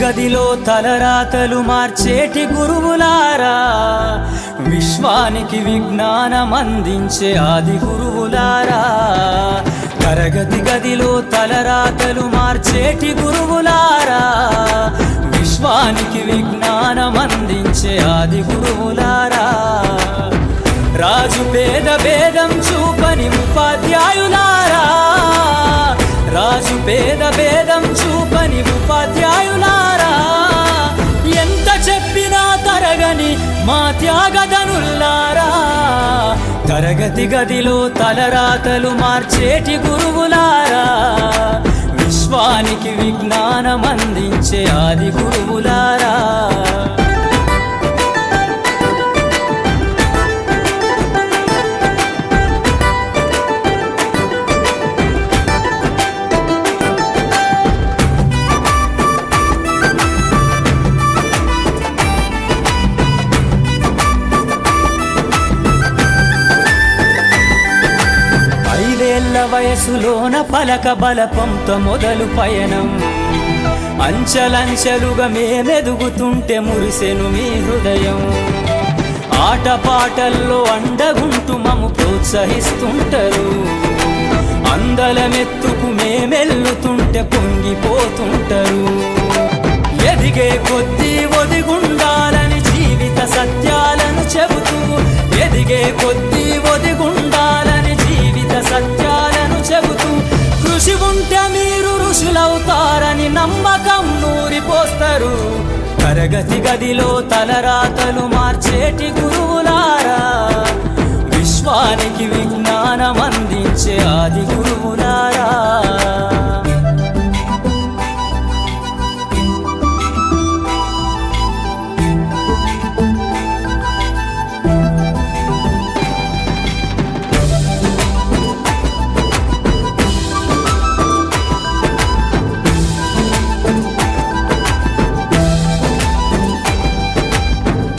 గదిలో తలరాతలు మార్చేటి గురువులారా, విశ్వానికి విజ్ఞానం అందించే ఆది గురువులారా. తరగతి గదిలో తలరాతలు మార్చేటి గురువులారా, విశ్వానికి విజ్ఞానం అందించే ఆది గురువులారా. రాజు పేద భేదం చూపని ఉపాధ్యాయులారా, రాజు పేద భేదం చూపని ఉపాధ్యాయులారా. ఎంత చెప్పినా తరగని మా త్యాగధనుల్లారా, తరగతి గదిలో తలరాతలు మార్చేటి గురువులారా, విశ్వానికి విజ్ఞానం అందించే ఆది గురువులారా. వయసులోన పలక బలపంతో మొదలు పయనం, అంచలంచెలుగా మేమెదుగుతుంటే మురిసెను మీ హృదయం. ఆటపాటల్లో అండగుంటూ మము ప్రోత్సహిస్తుంటారు, అందలమెత్తుకు మేమెల్లుతుంటే పొంగిపోతుంటారు. ఎదిగే కొద్దీ ఒదిగుండాలని జీవిత సత్యాలను చెబుతూ, ఎదిగే కొద్దీ ఒదిగుండాలని జీవిత సత్యాలను చెబుతూ, కృషి ఉంటే మీరు ఋషులవుతారని నమ్మకం నూరిపోస్తారు. తరగతి గదిలో తలరాతలు మార్చేటి గురువులారా, విశ్వానికి విజ్ఞానం అందించే ఆది గురువులారా.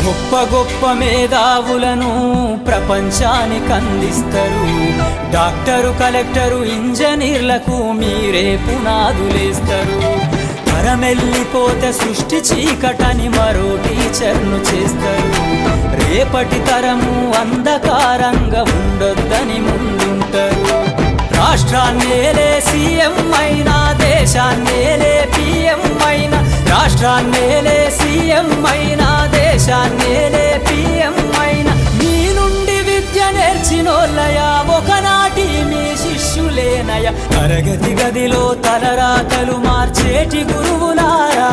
గొప్ప గొప్ప మేధావులను ప్రపంచానికి అందిస్తారు. డాక్టరు, కలెక్టరు, ఇంజనీర్లకు మీరే పునాదులేస్తారు. తరమెల్లిపోతే సృష్టి చీకటని మరో టీచర్ను చేస్తారు. రేపటి తరము అంధకారంగా ఉండొద్దని ముందుంటారు. రాష్ట్రాన్నేలే సీఎం అయినా, దేశాన్నేలే పిఎం అయినా, రాష్ట్రాన్నేలే సీఎం అయినా, దేశాన్నేలే పిఎం అయినా, మీ నుండి విద్య నేర్చినోళ్ళయా, ఒకనాటి మీ శిష్యులేనయా. తరగతి గదిలో తలరాతలు మార్చేటి గురువులారా,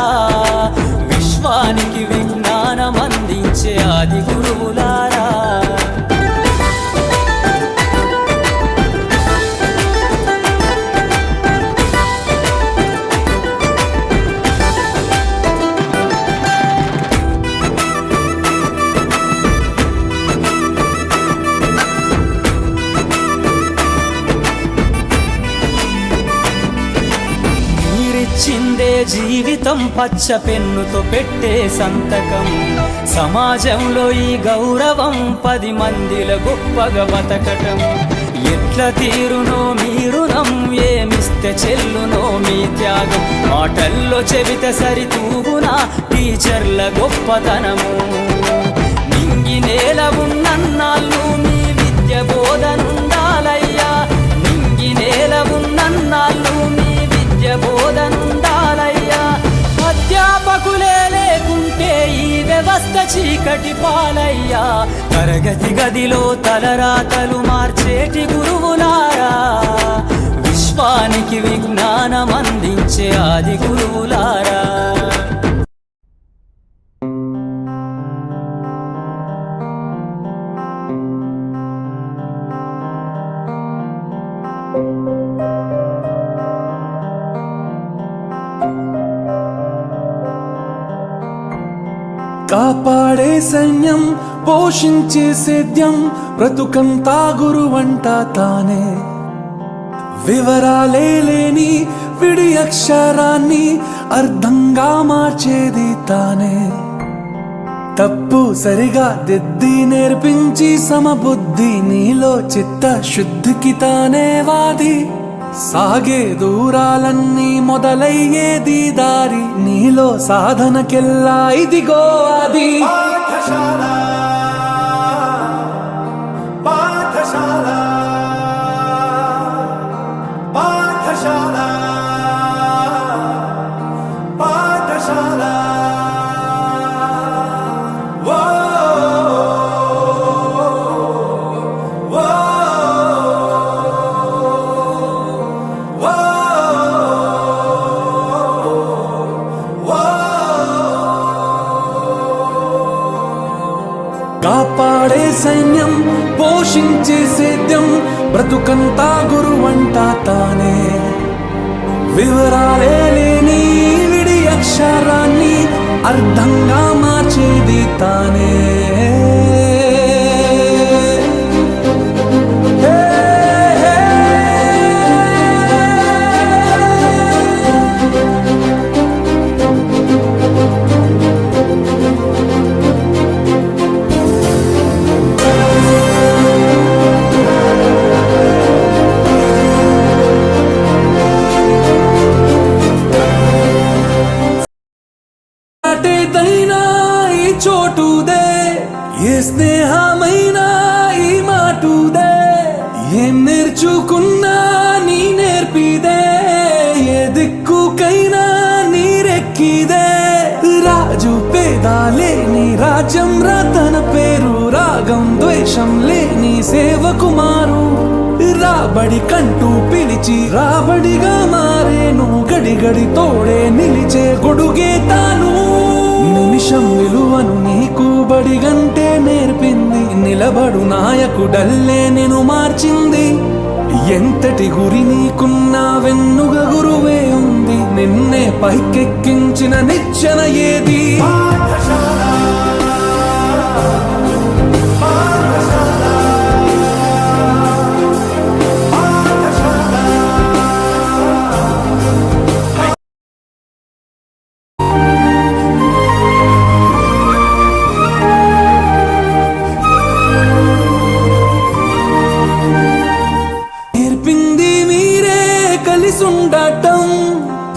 విశ్వానికి విజ్ఞానం అందించే ఆది గురువులారా. చిందే జీవితం పచ్చ పెన్నుతో పెట్టే సంతకం, సమాజంలో ఈ గౌరవం 10 మందిల గొప్పగా బతకటం. ఎట్ల తీరునో మీ రుణం, ఏమిస్తే చెల్లునో మీ త్యాగం. మాటల్లో చెబితే సరితూగునా టీచర్ల గొప్పతనము. నింగి నేల ఉన్నన్నాళ్ళు మీ విద్య బోధనుండాలయ్యా, నింగి నేల ఉన్నన్నాళ్ళు మీ బోధనుండాలయ్యా. అధ్యాపకులే లేకుంటే ఈ వ్యవస్థ చీకటి పాలయ్యా. తరగతి గదిలో తలరాతలు మార్చేటి గురువులారా, విశ్వానికి విజ్ఞానం అందించే ఆది గురువులారా. కాపాడే సైన్యం పోషించే సేద్యం బ్రతుకంతా గురువంట తానే. వివరాలే లేని విడి అక్షరాన్ని అర్థంగా మార్చేది తానే. తప్పు సరిగా దిద్ది నేర్పించి సమబుద్ధి నీలో చిత్త శుద్ధికి తానే వాది. సాగే దూరాలన్నీ మొదలయ్యేది దారి నీలో సాధనకెల్లా ఇదిగో అది. కాపాడే సైన్యం పోషించే సేద్యం బ్రతుకంతా గురువంట తానే. వివరాలే లేని విడి అక్షరాన్ని అర్థంగా మార్చేది తానే. ఈ చోటుదే ఏ స్నేహమైనా ఈ మాటుదే. ఏం నేర్చుకున్నా నీ నేర్పిదే ఏ దిక్కుకైనా నీరెక్కిదే. రాజు పేద లేని రాజ్యం రతన పేరు రాగం ద్వేషం లేని సేవకుమారు. రాబడి కంటూ పిలిచి రాబడిగా మారేను గడి గడి తోడే నిలిచే గొడుగే తాను. నిమిషం విలువను నీకు బడిగంటే నేర్పింది నిలబడు నాయకుడల్లే నేను మార్చింది. ఎంతటి గురి నీకున్నా వెన్నుగ గురువే ఉంది నిన్నే పైకెక్కించిన నిచ్చెన ఏది.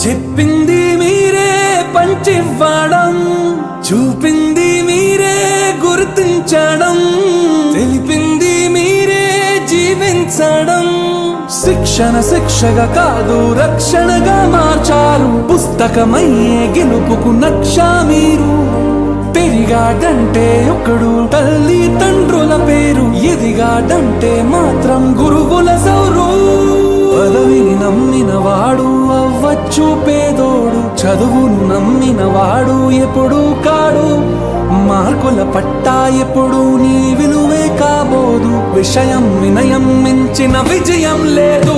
చెప్పింది మీరే పంచివ్వడం చూపింది మీరే గుర్తించడం తెలిపింది మీరే జీవించడం. శిక్షణ శిక్షగా కాదు రక్షణగా మార్చారు పుస్తకమయ్యే గెలుపుకు నక్ష మీరు. పెరిగాడంటే ఒకడు తల్లి తండ్రుల పేరు ఎదిగాడంటే మాత్రం గురువుల సౌరు. పదవిని నమ్మిన వాడు అవ్వచ్చు పేదోడు చదువును నమ్మిన వాడు ఎప్పుడు కాడు. మార్కుల పట్టా ఎప్పుడు నీ విలువే కాబోదు. విషయం వినయం మించిన విజయం లేదు.